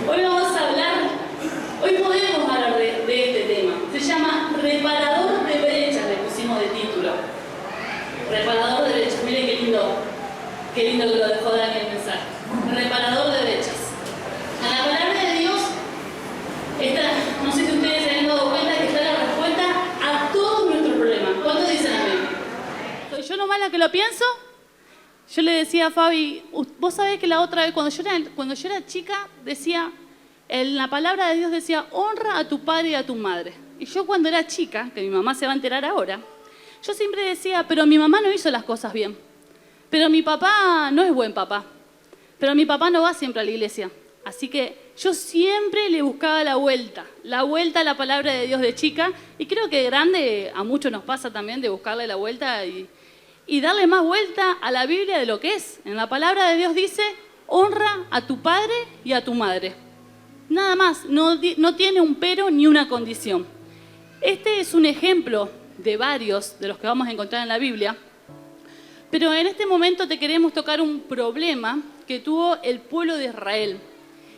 Hoy vamos a hablar, hoy podemos hablar de este tema. Se llama Reparador de brechas, le pusimos de título. Reparador de brechas, miren qué lindo que lo dejó Dani el mensaje. Reparador de brechas. En la palabra de Dios está, no sé si ustedes se han dado cuenta que está la respuesta a todos nuestros problemas. ¿Cuántos dicen amén? ¿Soy yo nomás la que lo pienso? Yo le decía a Fabi, vos sabés que la otra vez, cuando yo era chica, decía, en la palabra de Dios decía, honra a tu padre y a tu madre. Y yo cuando era chica, que mi mamá se va a enterar ahora, yo siempre decía, pero mi mamá no hizo las cosas bien. Pero mi papá no es buen papá. Pero mi papá no va siempre a la iglesia. Así que yo siempre le buscaba la vuelta a la palabra de Dios de chica. Y creo que de grande a muchos nos pasa también de buscarle la vuelta y darle más vuelta a la Biblia de lo que es. En la palabra de Dios dice, honra a tu padre y a tu madre. Nada más, no tiene un pero ni una condición. Este es un ejemplo de varios de los que vamos a encontrar en la Biblia. Pero en este momento te queremos tocar un problema que tuvo el pueblo de Israel.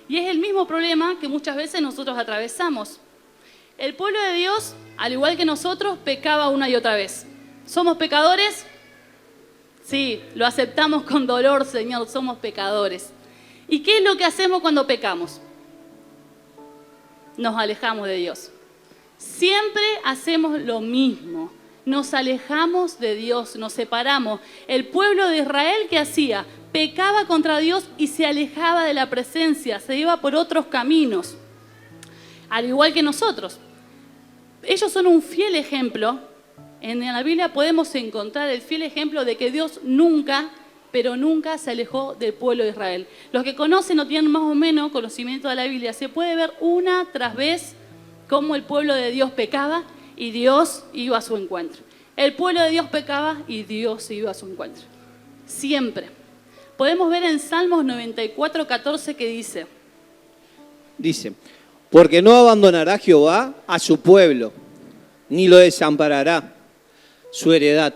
Y es el mismo problema que muchas veces nosotros atravesamos. El pueblo de Dios, al igual que nosotros, pecaba una y otra vez. ¿Somos pecadores? Sí, lo aceptamos con dolor, Señor, somos pecadores. ¿Y qué es lo que hacemos cuando pecamos? Nos alejamos de Dios. Siempre hacemos lo mismo. Nos alejamos de Dios, nos separamos. El pueblo de Israel, ¿qué hacía? Pecaba contra Dios y se alejaba de la presencia, se iba por otros caminos. Al igual que nosotros. Ellos son un fiel ejemplo. En la Biblia podemos encontrar el fiel ejemplo de que Dios nunca, pero nunca se alejó del pueblo de Israel. Los que conocen o tienen más o menos conocimiento de la Biblia, se puede ver una tras vez cómo el pueblo de Dios pecaba y Dios iba a su encuentro. El pueblo de Dios pecaba y Dios iba a su encuentro. Siempre. Podemos ver en Salmos 94:14 que dice, porque no abandonará Jehová a su pueblo, ni lo desamparará su heredad.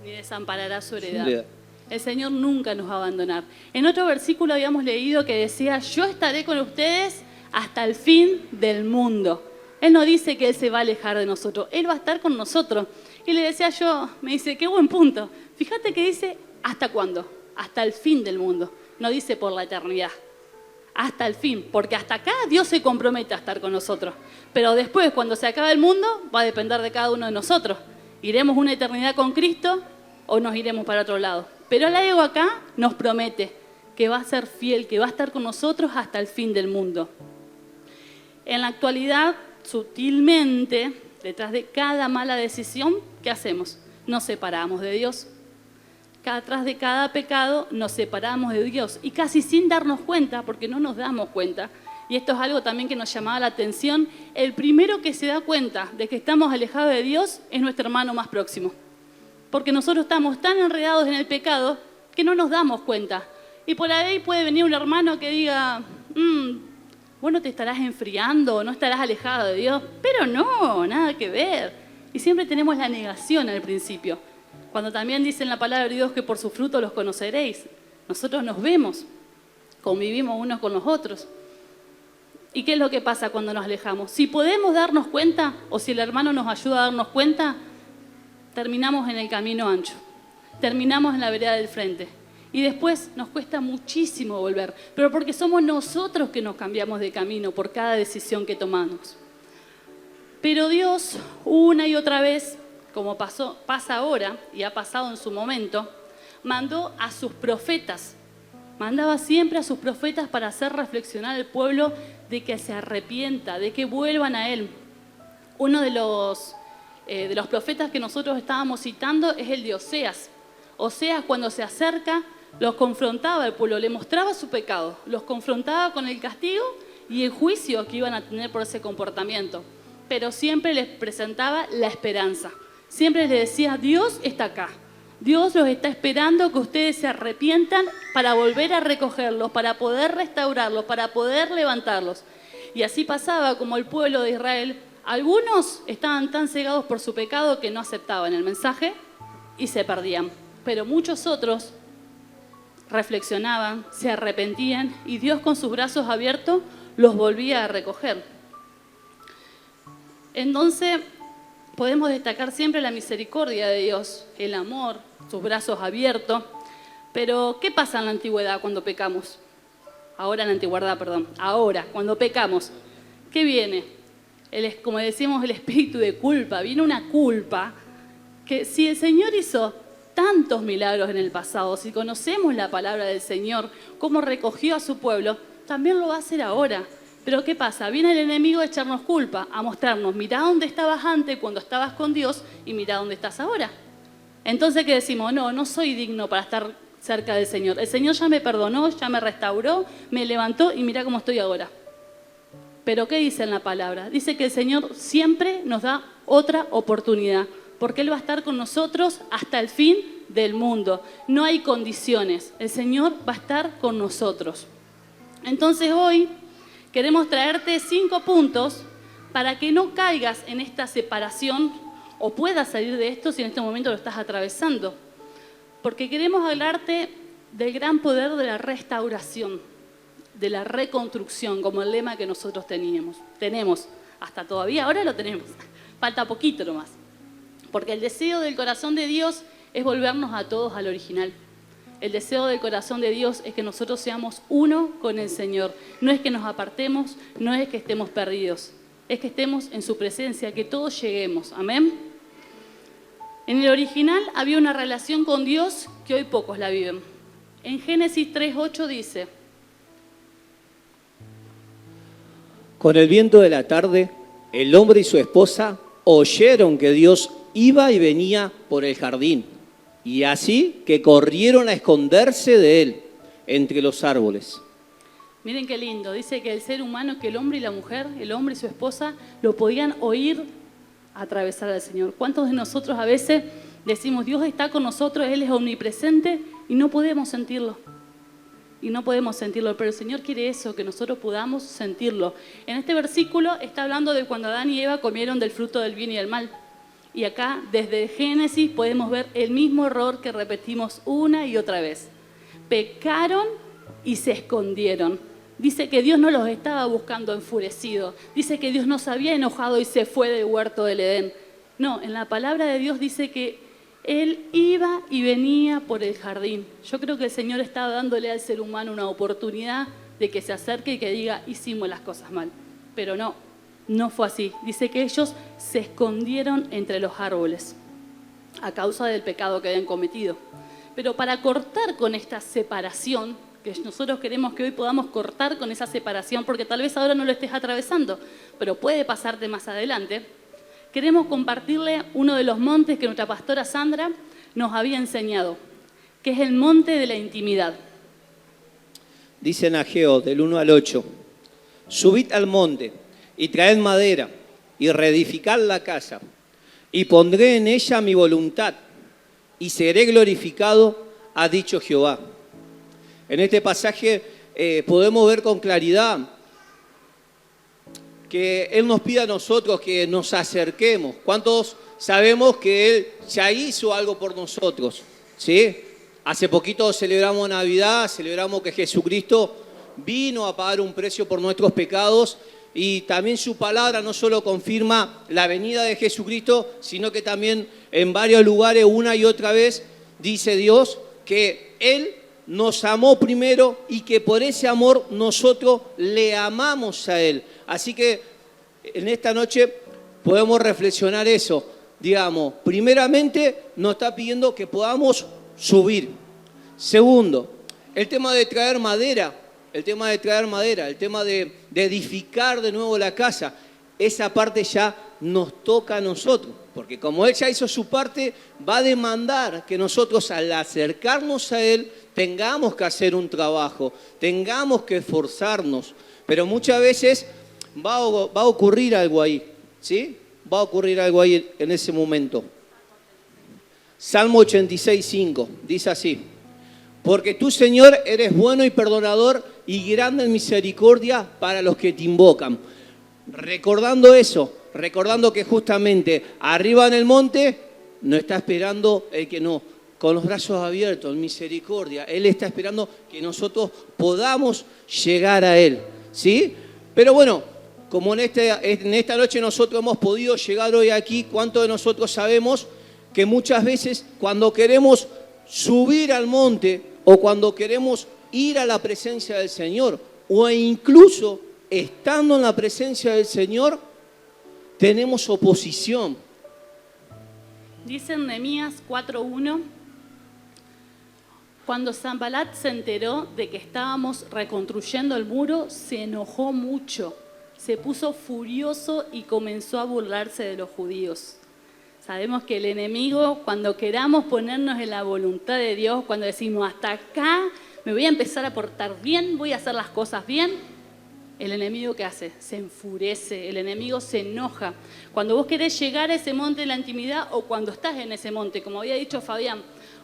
Ni desamparará su heredad. El Señor nunca nos va a abandonar. En otro versículo habíamos leído que decía, yo estaré con ustedes hasta el fin del mundo. Él no dice que Él se va a alejar de nosotros, Él va a estar con nosotros. Y le decía yo, me dice, qué buen punto. Fíjate que dice, ¿hasta cuándo? Hasta el fin del mundo. No dice por la eternidad. Hasta el fin, porque hasta acá Dios se compromete a estar con nosotros. Pero después, cuando se acabe el mundo, va a depender de cada uno de nosotros. ¿Iremos una eternidad con Cristo o nos iremos para otro lado? Pero el ego acá nos promete que va a ser fiel, que va a estar con nosotros hasta el fin del mundo. En la actualidad, sutilmente, detrás de cada mala decisión, ¿qué hacemos? Nos separamos de Dios. Detrás de cada pecado nos separamos de Dios y casi sin darnos cuenta, porque no nos damos cuenta, y esto es algo también que nos llamaba la atención, el primero que se da cuenta de que estamos alejados de Dios es nuestro hermano más próximo. Porque nosotros estamos tan enredados en el pecado que no nos damos cuenta. Y por ahí puede venir un hermano que diga, vos no te estarás enfriando, no estarás alejado de Dios, pero no, nada que ver. Y siempre tenemos la negación al principio. Cuando también dice en la palabra de Dios que por su fruto los conoceréis. Nosotros nos vemos, convivimos unos con los otros. ¿Y qué es lo que pasa cuando nos alejamos? Si podemos darnos cuenta, o si el hermano nos ayuda a darnos cuenta, terminamos en el camino ancho. Terminamos en la vereda del frente. Y después nos cuesta muchísimo volver. Pero porque somos nosotros que nos cambiamos de camino por cada decisión que tomamos. Pero Dios, una y otra vez, como pasa ahora y ha pasado en su momento, mandó a sus profetas. Mandaba siempre a sus profetas para hacer reflexionar al pueblo de que se arrepienta, de que vuelvan a Él. Uno de los profetas que nosotros estábamos citando es el de Oseas. Oseas, cuando se acerca, los confrontaba al pueblo, le mostraba su pecado, los confrontaba con el castigo y el juicio que iban a tener por ese comportamiento. Pero siempre les presentaba la esperanza. Siempre les decía, Dios está acá. Dios los está esperando que ustedes se arrepientan para volver a recogerlos, para poder restaurarlos, para poder levantarlos. Y así pasaba como el pueblo de Israel. Algunos estaban tan cegados por su pecado que no aceptaban el mensaje y se perdían. Pero muchos otros reflexionaban, se arrepentían y Dios con sus brazos abiertos los volvía a recoger. Entonces podemos destacar siempre la misericordia de Dios, el amor, sus brazos abiertos. Pero ¿qué pasa en la antigüedad cuando pecamos? Ahora en la antigüedad, perdón. Ahora, cuando pecamos, ¿qué viene? Como decimos, el espíritu de culpa. Viene una culpa que si el Señor hizo tantos milagros en el pasado, si conocemos la palabra del Señor, cómo recogió a su pueblo, también lo va a hacer ahora. Pero ¿qué pasa? Viene el enemigo a echarnos culpa, a mostrarnos, mirá dónde estabas antes cuando estabas con Dios y mirá dónde estás ahora. Entonces, ¿qué decimos? No soy digno para estar cerca del Señor. El Señor ya me perdonó, ya me restauró, me levantó y mirá cómo estoy ahora. Pero ¿qué dice en la palabra? Dice que el Señor siempre nos da otra oportunidad, porque Él va a estar con nosotros hasta el fin del mundo. No hay condiciones, el Señor va a estar con nosotros. Entonces hoy queremos traerte 5 puntos para que no caigas en esta separación o puedas salir de esto si en este momento lo estás atravesando. Porque queremos hablarte del gran poder de la restauración, de la reconstrucción, como el lema que nosotros tenemos, hasta todavía, ahora lo tenemos, falta poquito nomás. Porque el deseo del corazón de Dios es volvernos a todos al original. El deseo del corazón de Dios es que nosotros seamos uno con el Señor. No es que nos apartemos, no es que estemos perdidos, es que estemos en su presencia, que todos lleguemos. Amén. En el original había una relación con Dios que hoy pocos la viven. En Génesis 3:8 dice: con el viento de la tarde, el hombre y su esposa oyeron que Dios iba y venía por el jardín, y así que corrieron a esconderse de él entre los árboles. Miren qué lindo, dice que el ser humano, que el hombre y la mujer, el hombre y su esposa, lo podían oír atravesar al Señor. ¿Cuántos de nosotros a veces decimos, Dios está con nosotros, Él es omnipresente y no podemos sentirlo? Y no podemos sentirlo, pero el Señor quiere eso, que nosotros podamos sentirlo. En este versículo está hablando de cuando Adán y Eva comieron del fruto del bien y del mal. Y acá, desde Génesis, podemos ver el mismo error que repetimos una y otra vez. Pecaron y se escondieron. Dice que Dios no los estaba buscando enfurecido. Dice que Dios no se había enojado y se fue del huerto del Edén. No, en la palabra de Dios dice que Él iba y venía por el jardín. Yo creo que el Señor estaba dándole al ser humano una oportunidad de que se acerque y que diga, hicimos las cosas mal. Pero no fue así. Dice que ellos se escondieron entre los árboles a causa del pecado que habían cometido. Pero para cortar con esta separación, que nosotros queremos que hoy podamos cortar con esa separación, porque tal vez ahora no lo estés atravesando, pero puede pasarte más adelante, queremos compartirle uno de los montes que nuestra pastora Sandra nos había enseñado, que es el monte de la intimidad. Dice en Ageo, del 1 al 8, subid al monte y traed madera y reedificad la casa, y pondré en ella mi voluntad, y seré glorificado, ha dicho Jehová. En este pasaje podemos ver con claridad que Él nos pide a nosotros que nos acerquemos. ¿Cuántos sabemos que Él ya hizo algo por nosotros? ¿Sí? Hace poquito celebramos Navidad, celebramos que Jesucristo vino a pagar un precio por nuestros pecados, y también su palabra no solo confirma la venida de Jesucristo, sino que también en varios lugares, una y otra vez, dice Dios que Él nos amó primero y que por ese amor nosotros le amamos a Él. Así que en esta noche podemos reflexionar eso. Digamos, primeramente nos está pidiendo que podamos subir. Segundo, el tema de traer madera, el tema de edificar de nuevo la casa, esa parte ya nos toca a nosotros, porque como Él ya hizo su parte, va a demandar que nosotros al acercarnos a Él tengamos que hacer un trabajo, tengamos que esforzarnos, pero muchas veces va a ocurrir algo ahí, ¿sí? Va a ocurrir algo ahí en ese momento. Salmo 86:5, dice así: porque tú, Señor, eres bueno y perdonador y grande en misericordia para los que te invocan. Recordando eso, recordando que justamente arriba en el monte no está esperando el que no con los brazos abiertos, en misericordia. Él está esperando que nosotros podamos llegar a Él, ¿sí? Pero bueno, como en esta noche nosotros hemos podido llegar hoy aquí, ¿cuántos de nosotros sabemos que muchas veces cuando queremos subir al monte o cuando queremos ir a la presencia del Señor o incluso estando en la presencia del Señor, tenemos oposición? Dice en Nehemías 4:1, cuando Sanbalat se enteró de que estábamos reconstruyendo el muro, se enojó mucho, se puso furioso y comenzó a burlarse de los judíos. Sabemos que el enemigo, cuando queramos ponernos en la voluntad de Dios, cuando decimos hasta acá, me voy a empezar a portar bien, voy a hacer las cosas bien, el enemigo ¿qué hace? Se enfurece, el enemigo se enoja. Cuando vos querés llegar a ese monte de la intimidad o cuando estás en ese monte, como había dicho Fabián,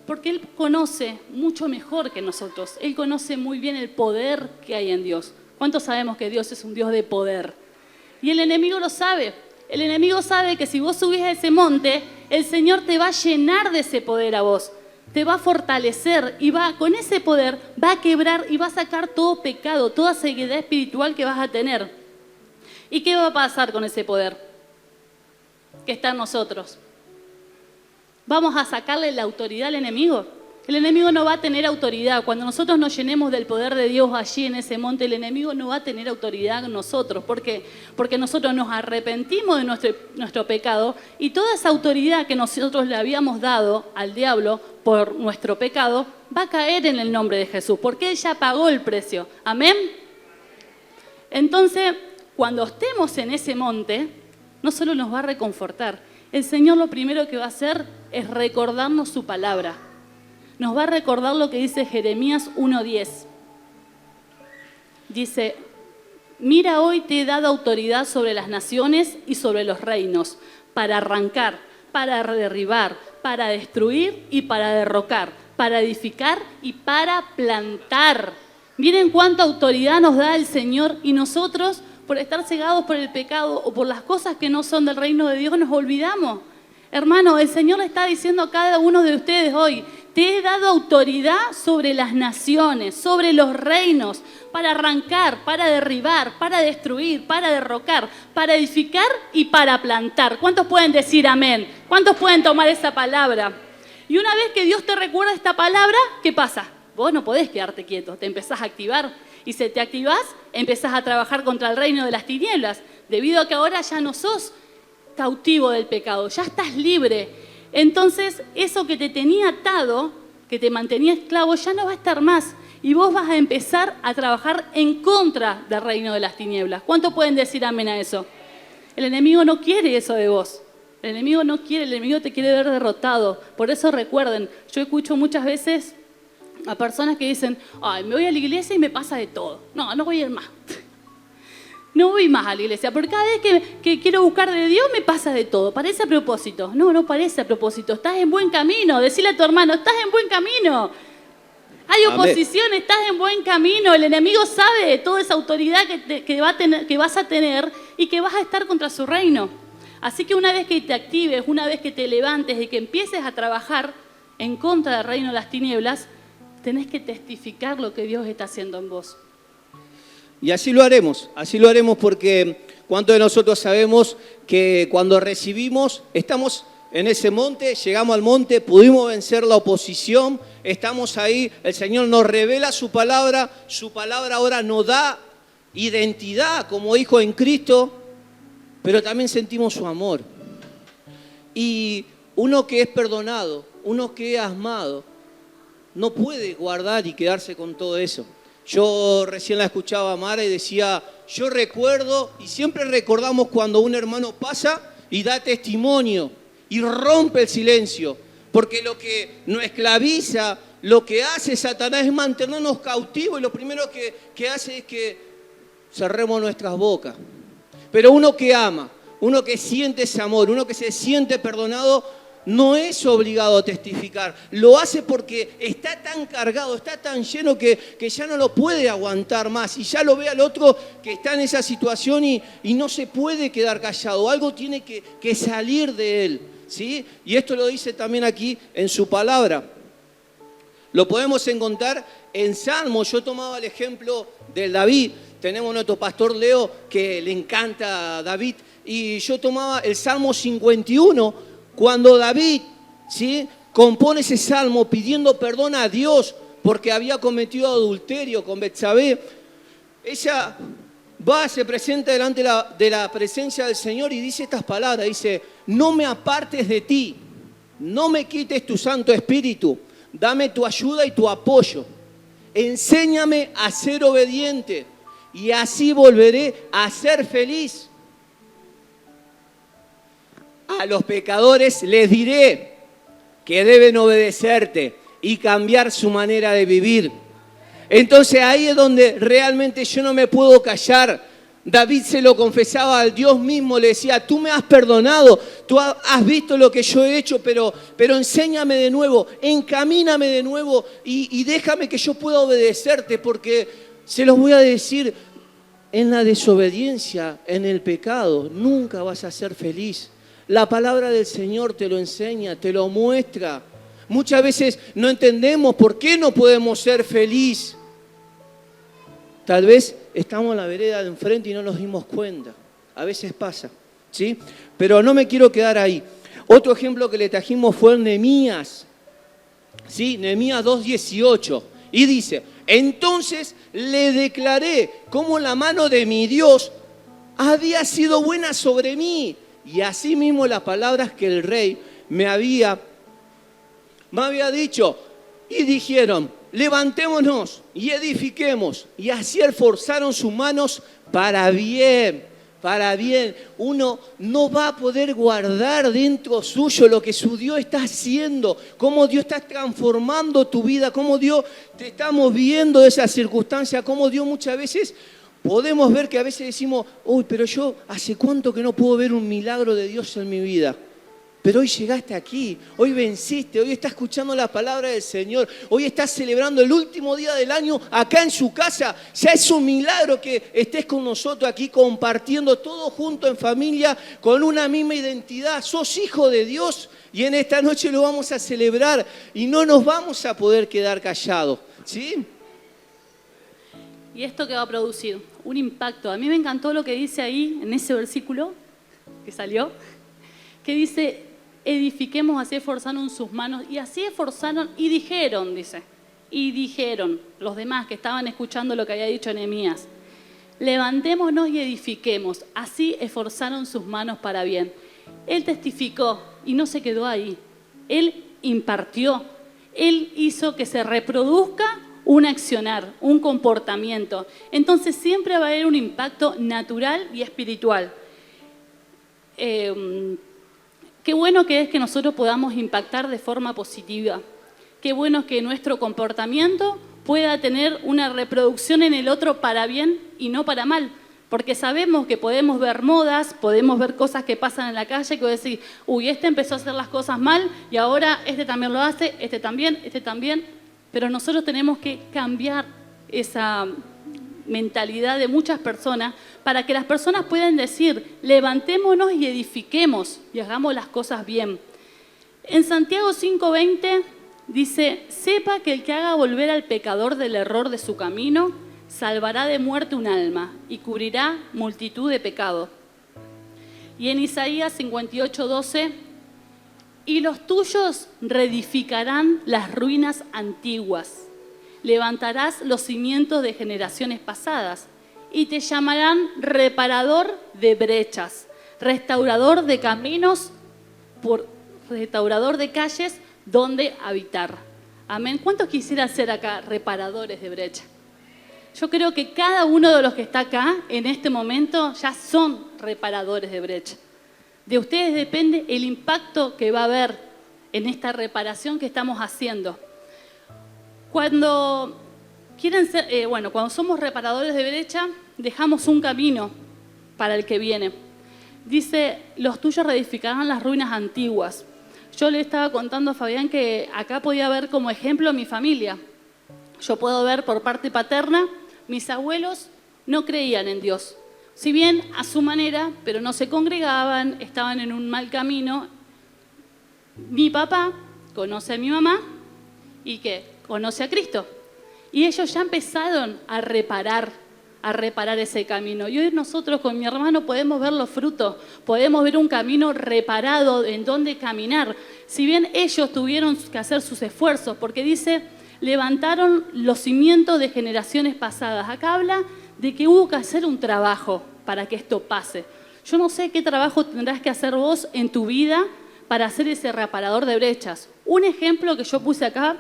porque Él conoce mucho mejor que nosotros. Él conoce muy bien el poder que hay en Dios. ¿Cuántos sabemos que Dios es un Dios de poder? Y el enemigo lo sabe. El enemigo sabe que si vos subís a ese monte, el Señor te va a llenar de ese poder a vos. Te va a fortalecer y con ese poder va a quebrar y va a sacar todo pecado, toda ceguedad espiritual que vas a tener. ¿Y qué va a pasar con ese poder que está en nosotros? ¿Vamos a sacarle la autoridad al enemigo? El enemigo no va a tener autoridad. Cuando nosotros nos llenemos del poder de Dios allí en ese monte, el enemigo no va a tener autoridad en nosotros. ¿Por qué? Porque nosotros nos arrepentimos de nuestro pecado y toda esa autoridad que nosotros le habíamos dado al diablo por nuestro pecado va a caer en el nombre de Jesús, porque Él ya pagó el precio. ¿Amén? Entonces, cuando estemos en ese monte, no solo nos va a reconfortar, el Señor lo primero que va a hacer es recordarnos su palabra. Nos va a recordar lo que dice Jeremías 1:10. Dice, mira, hoy te he dado autoridad sobre las naciones y sobre los reinos, para arrancar, para derribar, para destruir y para derrocar, para edificar y para plantar. Miren cuánta autoridad nos da el Señor y nosotros, por estar cegados por el pecado o por las cosas que no son del reino de Dios, nos olvidamos. Hermano, el Señor le está diciendo a cada uno de ustedes hoy, te he dado autoridad sobre las naciones, sobre los reinos, para arrancar, para derribar, para destruir, para derrocar, para edificar y para plantar. ¿Cuántos pueden decir amén? ¿Cuántos pueden tomar esa palabra? Y una vez que Dios te recuerda esta palabra, ¿qué pasa? Vos no podés quedarte quieto, te empezás a activar. Y si te activás, empezás a trabajar contra el reino de las tinieblas, debido a que ahora ya no sos cautivo del pecado, ya estás libre. Entonces, eso que te tenía atado, que te mantenía esclavo, ya no va a estar más. Y vos vas a empezar a trabajar en contra del reino de las tinieblas. ¿Cuántos pueden decir amén a eso? El enemigo no quiere eso de vos. El enemigo no quiere, el enemigo te quiere ver derrotado. Por eso recuerden, yo escucho muchas veces a personas que dicen, ay, me voy a la iglesia y me pasa de todo. No, no voy a ir más. No voy más a la iglesia, porque cada vez que quiero buscar de Dios me pasa de todo. Parece a propósito. No, no parece a propósito. Estás en buen camino. Decile a tu hermano, estás en buen camino. Hay oposición, estás en buen camino. El enemigo sabe de toda esa autoridad que vas a tener y que vas a estar contra su reino. Así que una vez que te actives, una vez que te levantes y que empieces a trabajar en contra del reino de las tinieblas, tenés que testificar lo que Dios está haciendo en vos. Y así lo haremos porque ¿cuántos de nosotros sabemos que cuando recibimos, estamos en ese monte, llegamos al monte, pudimos vencer la oposición, estamos ahí, el Señor nos revela su palabra ahora nos da identidad como hijos en Cristo, pero también sentimos su amor. Y uno que es perdonado, uno que es amado, no puede guardar y quedarse con todo eso. Yo recién la escuchaba a Mara y decía, yo recuerdo, y siempre recordamos cuando un hermano pasa y da testimonio y rompe el silencio, porque lo que nos esclaviza, lo que hace Satanás es mantenernos cautivos y lo primero que hace es que cerremos nuestras bocas. Pero uno que ama, uno que siente ese amor, uno que se siente perdonado, no es obligado a testificar, lo hace porque está tan cargado, está tan lleno que ya no lo puede aguantar más y ya lo ve al otro que está en esa situación y no se puede quedar callado, algo tiene que salir de él, ¿sí? Y esto lo dice también aquí en su palabra. Lo podemos encontrar en Salmos. Yo tomaba el ejemplo del David. Tenemos nuestro pastor Leo que le encanta a David. Y yo tomaba el Salmo 51, cuando David, ¿sí?, compone ese salmo pidiendo perdón a Dios porque había cometido adulterio con Betsabé. Ella se presenta delante de la presencia del Señor y dice estas palabras, dice: no me apartes de ti, no me quites tu Santo Espíritu, dame tu ayuda y tu apoyo, enséñame a ser obediente y así volveré a ser feliz. A los pecadores les diré que deben obedecerte y cambiar su manera de vivir. Entonces ahí es donde realmente yo no me puedo callar. David se lo confesaba al Dios mismo, le decía: tú me has perdonado, tú has visto lo que yo he hecho, pero enséñame de nuevo, encamíname de nuevo y déjame que yo pueda obedecerte, porque se los voy a decir, en la desobediencia, en el pecado, nunca vas a ser feliz. La palabra del Señor te lo enseña, te lo muestra. Muchas veces no entendemos por qué no podemos ser felices. Tal vez estamos en la vereda de enfrente y no nos dimos cuenta. A veces pasa, ¿sí? Pero no me quiero quedar ahí. Otro ejemplo que le trajimos fue en Nehemías, ¿sí? Nehemías 2:18. Y dice: entonces le declaré cómo la mano de mi Dios había sido buena sobre mí. Y asimismo las palabras que el rey me había dicho. Y dijeron: levantémonos y edifiquemos. Y así esforzaron sus manos para bien, para bien. Uno no va a poder guardar dentro suyo lo que su Dios está haciendo, cómo Dios está transformando tu vida, cómo Dios te está moviendo de esa circunstancia, cómo Dios muchas veces... Podemos ver que a veces decimos: uy, pero yo hace cuánto que no puedo ver un milagro de Dios en mi vida. Pero hoy llegaste aquí, hoy venciste, hoy estás escuchando la palabra del Señor, hoy estás celebrando el último día del año acá en su casa. Ya es un milagro que estés con nosotros aquí compartiendo todo junto en familia con una misma identidad. Sos hijo de Dios y en esta noche lo vamos a celebrar y no nos vamos a poder quedar callados, ¿sí? ¿Y esto qué va a producir? Un impacto. A mí me encantó lo que dice ahí, en ese versículo que salió, que dice: edifiquemos, así esforzaron sus manos, y así esforzaron, y dijeron, dice, y dijeron los demás que estaban escuchando lo que había dicho Nehemías: levantémonos y edifiquemos, así esforzaron sus manos para bien. Él testificó y no se quedó ahí. Él impartió, él hizo que se reproduzca un accionar, un comportamiento. Entonces siempre va a haber un impacto natural y espiritual. Qué bueno que es que nosotros podamos impactar de forma positiva. Qué bueno que nuestro comportamiento pueda tener una reproducción en el otro para bien y no para mal. Porque sabemos que podemos ver modas, podemos ver cosas que pasan en la calle, que voy a decir: uy, este empezó a hacer las cosas mal y ahora este también lo hace, este también, este también. Pero nosotros tenemos que cambiar esa mentalidad de muchas personas para que las personas puedan decir: levantémonos y edifiquemos y hagamos las cosas bien. En Santiago 5:20 dice: sepa que el que haga volver al pecador del error de su camino, salvará de muerte un alma y cubrirá multitud de pecados. Y en Isaías 58:12: y los tuyos reedificarán las ruinas antiguas, levantarás los cimientos de generaciones pasadas y te llamarán reparador de brechas, restaurador de caminos, restaurador de calles donde habitar. Amén. ¿Cuántos quisieran ser acá reparadores de brecha? Yo creo que cada uno de los que está acá en este momento ya son reparadores de brecha. De ustedes depende el impacto que va a haber en esta reparación que estamos haciendo. Cuando cuando somos reparadores de brecha, dejamos un camino para el que viene. Dice: los tuyos reedificarán las ruinas antiguas. Yo le estaba contando a Fabián que acá podía ver como ejemplo mi familia. Yo puedo ver por parte paterna, mis abuelos no creían en Dios. Si bien a su manera, pero no se congregaban, estaban en un mal camino. Mi papá conoce a mi mamá y ¿qué? conoce a Cristo. Y ellos ya empezaron a reparar ese camino. Y hoy nosotros con mi hermano podemos ver los frutos, podemos ver un camino reparado en donde caminar. Si bien ellos tuvieron que hacer sus esfuerzos, porque dice, levantaron los cimientos de generaciones pasadas. Acá habla de que hubo que hacer un trabajo para que esto pase. Yo no sé qué trabajo tendrás que hacer vos en tu vida para hacer ese reparador de brechas. Un ejemplo que yo puse acá,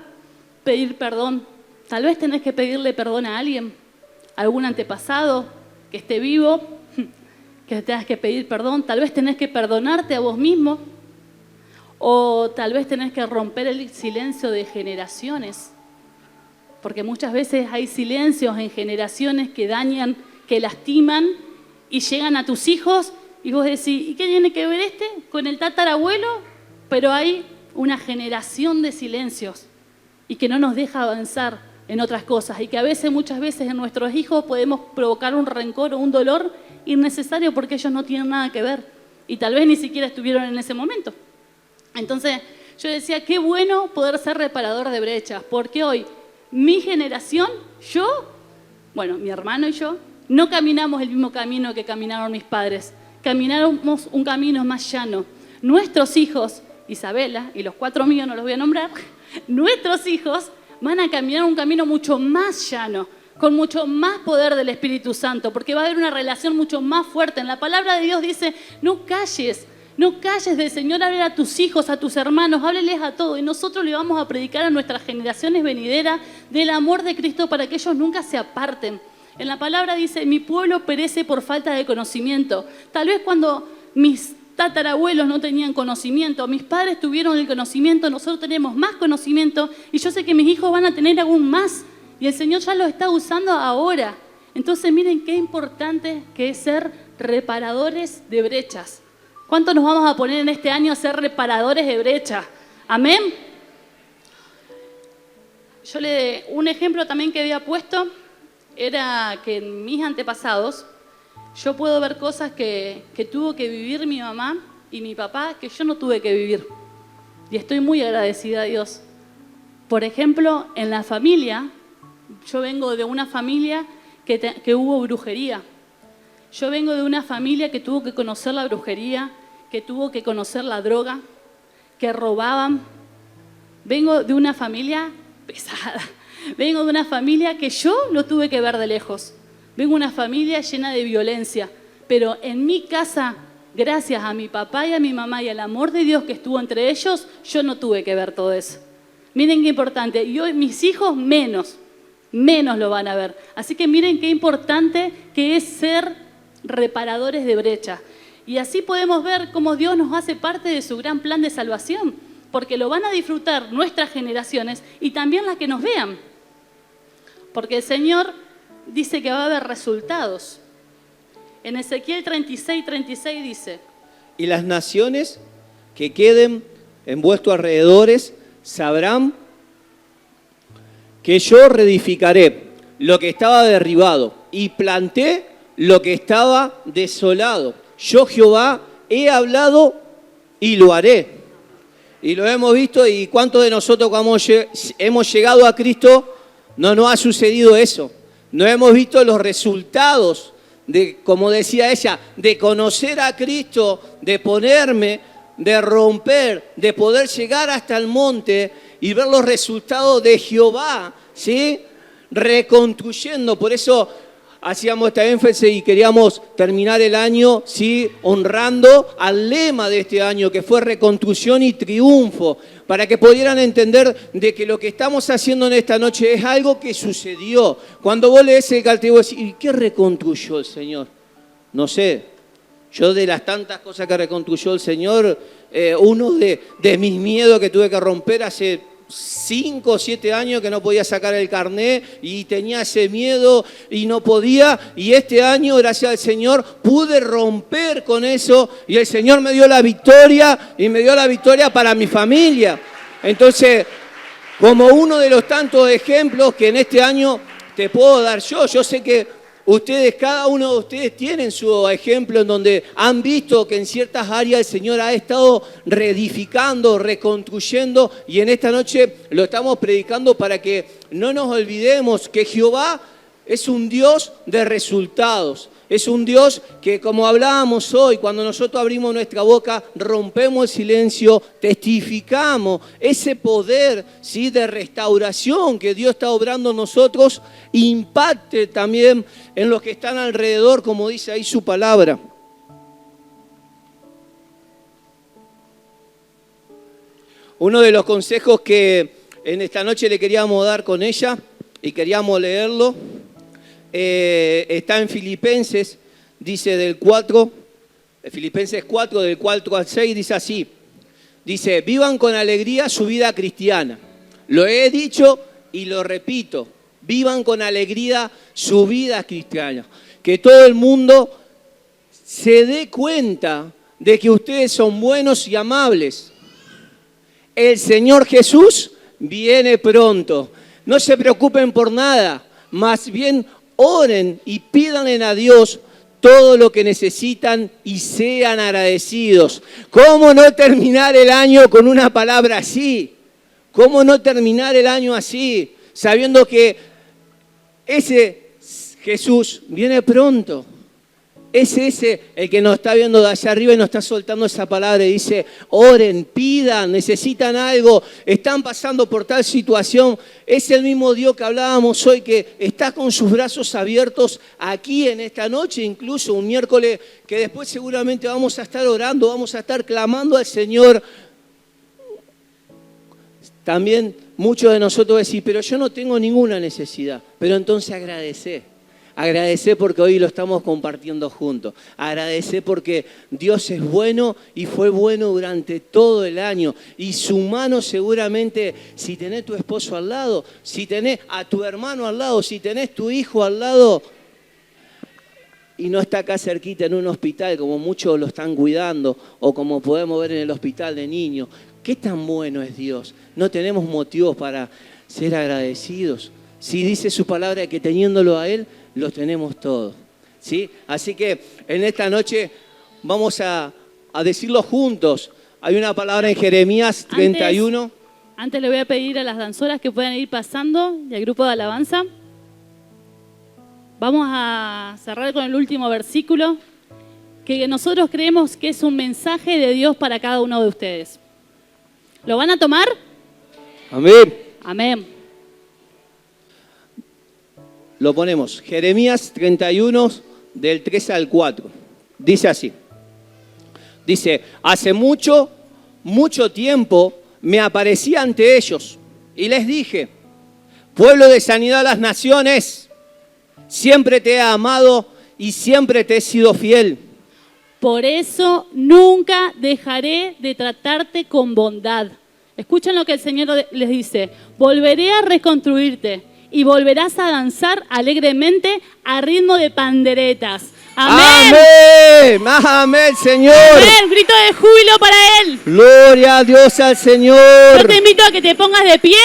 pedir perdón. Tal vez tenés que pedirle perdón a alguien, a algún antepasado que esté vivo, que tengas que pedir perdón. Tal vez tenés que perdonarte a vos mismo. O tal vez tenés que romper el silencio de generaciones. Porque muchas veces hay silencios en generaciones que dañan, que lastiman y llegan a tus hijos y vos decís, ¿y qué tiene que ver este con el tatarabuelo? Pero hay una generación de silencios y que no nos deja avanzar en otras cosas y que a veces, muchas veces en nuestros hijos podemos provocar un rencor o un dolor innecesario porque ellos no tienen nada que ver y tal vez ni siquiera estuvieron en ese momento. Entonces yo decía, qué bueno poder ser reparador de brechas, porque hoy mi generación, mi hermano y yo, no caminamos el mismo camino que caminaron mis padres. Caminamos un camino más llano. Nuestros hijos, Isabela, y los 4 míos no los voy a nombrar, nuestros hijos van a caminar un camino mucho más llano, con mucho más poder del Espíritu Santo, porque va a haber una relación mucho más fuerte. En la palabra de Dios dice, no calles del Señor, háblale a tus hijos, a tus hermanos, hábleles a todos. Y nosotros le vamos a predicar a nuestras generaciones venideras del amor de Cristo para que ellos nunca se aparten. En la palabra dice, mi pueblo perece por falta de conocimiento. Tal vez cuando mis tatarabuelos no tenían conocimiento, mis padres tuvieron el conocimiento, nosotros tenemos más conocimiento y yo sé que mis hijos van a tener aún más y el Señor ya lo está usando ahora. Entonces miren qué importante que es ser reparadores de brechas. ¿Cuánto nos vamos a poner en este año a ser reparadores de brechas? Amén. Un ejemplo también que había puesto era que en mis antepasados yo puedo ver cosas que tuvo que vivir mi mamá y mi papá que yo no tuve que vivir. Y estoy muy agradecida a Dios. Por ejemplo, en la familia, yo vengo de una familia que hubo brujería. Yo vengo de una familia que tuvo que conocer la brujería, que tuvo que conocer la droga, que robaban. Vengo de una familia pesada. Vengo de una familia que yo lo tuve que ver de lejos. Vengo de una familia llena de violencia. Pero en mi casa, gracias a mi papá y a mi mamá y al amor de Dios que estuvo entre ellos, yo no tuve que ver todo eso. Miren qué importante. Y hoy mis hijos menos lo van a ver. Así que miren qué importante que es ser reparadores de brecha. Y así podemos ver cómo Dios nos hace parte de su gran plan de salvación, porque lo van a disfrutar nuestras generaciones y también las que nos vean. Porque el Señor dice que va a haber resultados. En Ezequiel 36 dice: y las naciones que queden en vuestros alrededores sabrán que yo reedificaré lo que estaba derribado y planté lo que estaba desolado. Yo Jehová he hablado y lo haré. Y lo hemos visto, y cuántos de nosotros cuando hemos llegado a Cristo no nos ha sucedido eso. No hemos visto los resultados de, como decía ella, de conocer a Cristo, de ponerme, de romper, de poder llegar hasta el monte y ver los resultados de Jehová, ¿sí? Reconstruyendo. Por eso hacíamos esta énfasis y queríamos terminar el año, ¿sí?, honrando al lema de este año, que fue reconstrucción y triunfo, para que pudieran entender de que lo que estamos haciendo en esta noche es algo que sucedió. Cuando vos lees el cartel, vos decís, ¿y qué reconstruyó el Señor? No sé. Yo de las tantas cosas que reconstruyó el Señor, uno de mis miedos que tuve que romper hace 5 o 7 años que no podía sacar el carnet y tenía ese miedo y no podía, y este año, gracias al Señor, pude romper con eso y el Señor me dio la victoria y me dio la victoria para mi familia. Entonces, como uno de los tantos ejemplos que en este año te puedo dar yo sé que Ustedes, cada uno de ustedes tienen su ejemplo en donde han visto que en ciertas áreas el Señor ha estado reedificando, reconstruyendo, y en esta noche lo estamos predicando para que no nos olvidemos que Jehová es un Dios de resultados. Es un Dios que, como hablábamos hoy, cuando nosotros abrimos nuestra boca, rompemos el silencio, testificamos ese poder, ¿sí?, de restauración que Dios está obrando en nosotros, impacte también en los que están alrededor, como dice ahí su palabra. Uno de los consejos que en esta noche le queríamos dar con ella y queríamos leerlo, está en Filipenses, dice Filipenses 4, del 4 al 6, dice así. Dice, vivan con alegría su vida cristiana. Lo he dicho y lo repito. Vivan con alegría su vida cristiana. Que todo el mundo se dé cuenta de que ustedes son buenos y amables. El Señor Jesús viene pronto. No se preocupen por nada, más bien oren y pídanle a Dios todo lo que necesitan y sean agradecidos. ¿Cómo no terminar el año con una palabra así? ¿Cómo no terminar el año así? Sabiendo que ese Jesús viene pronto. Es ese el que nos está viendo de allá arriba y nos está soltando esa palabra y dice, oren, pidan, necesitan algo, están pasando por tal situación. Es el mismo Dios que hablábamos hoy, que está con sus brazos abiertos aquí en esta noche, incluso un miércoles que después seguramente vamos a estar orando, vamos a estar clamando al Señor. También muchos de nosotros decimos, pero yo no tengo ninguna necesidad, pero entonces Agradecer porque hoy lo estamos compartiendo juntos. Agradecer porque Dios es bueno y fue bueno durante todo el año. Y su mano seguramente, si tenés tu esposo al lado, si tenés a tu hermano al lado, si tenés tu hijo al lado, y no está acá cerquita en un hospital como muchos lo están cuidando, o como podemos ver en el hospital de niños. ¿Qué tan bueno es Dios? No tenemos motivos para ser agradecidos. Si dice su palabra que teniéndolo a Él, lo tenemos todo, ¿sí? Así que en esta noche vamos a decirlo juntos. Hay una palabra en Jeremías 31. Antes le voy a pedir a las danzoras que puedan ir pasando y al grupo de alabanza. Vamos a cerrar con el último versículo, que nosotros creemos que es un mensaje de Dios para cada uno de ustedes. ¿Lo van a tomar? Amén. Amén. Lo ponemos, Jeremías 31, del 3 al 4. Dice así. Dice, hace mucho tiempo me aparecí ante ellos y les dije, pueblo de sanidad a las naciones, siempre te he amado y siempre te he sido fiel. Por eso nunca dejaré de tratarte con bondad. Escuchen lo que el Señor les dice, volveré a reconstruirte y volverás a danzar alegremente a ritmo de panderetas. ¡Amén! ¡Amén! ¡Amén, Señor! ¡Amén! Grito de júbilo para Él. ¡Gloria a Dios al Señor! Yo te invito a que te pongas de pie,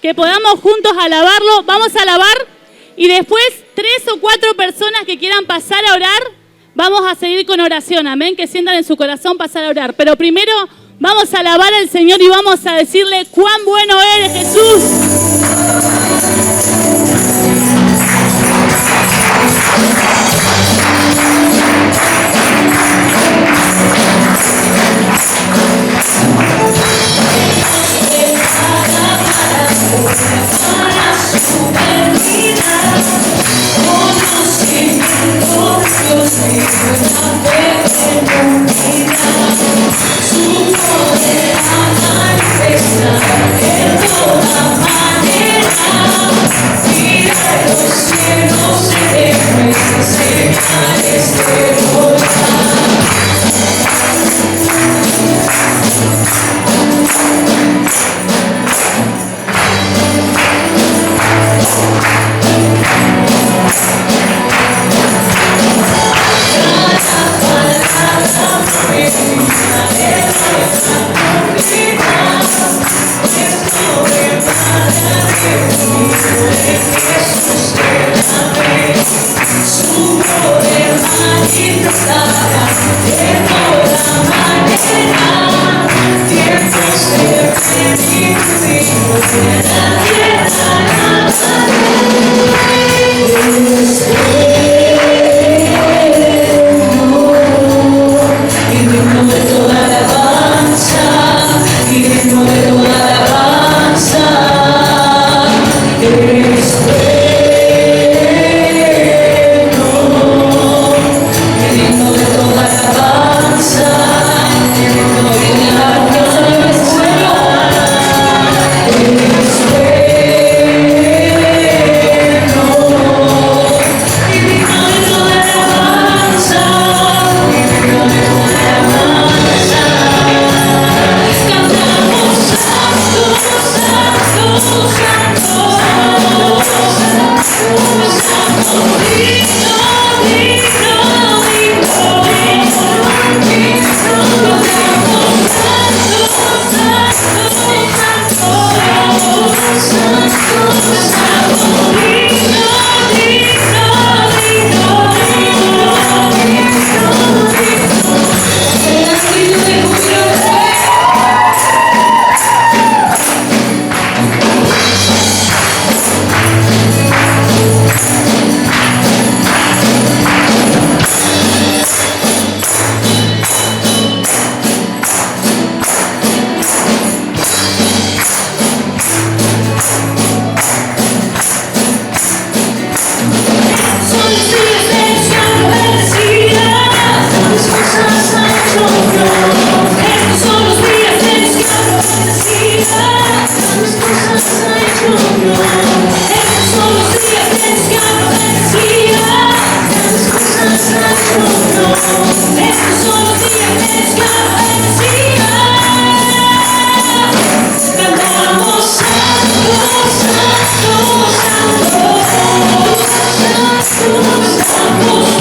que podamos juntos alabarlo. Vamos a alabar y después 3 o 4 personas que quieran pasar a orar, vamos a seguir con oración. Amén, que sientan en su corazón pasar a orar. Pero primero vamos a alabar al Señor y vamos a decirle cuán bueno eres, Jesús. Santo,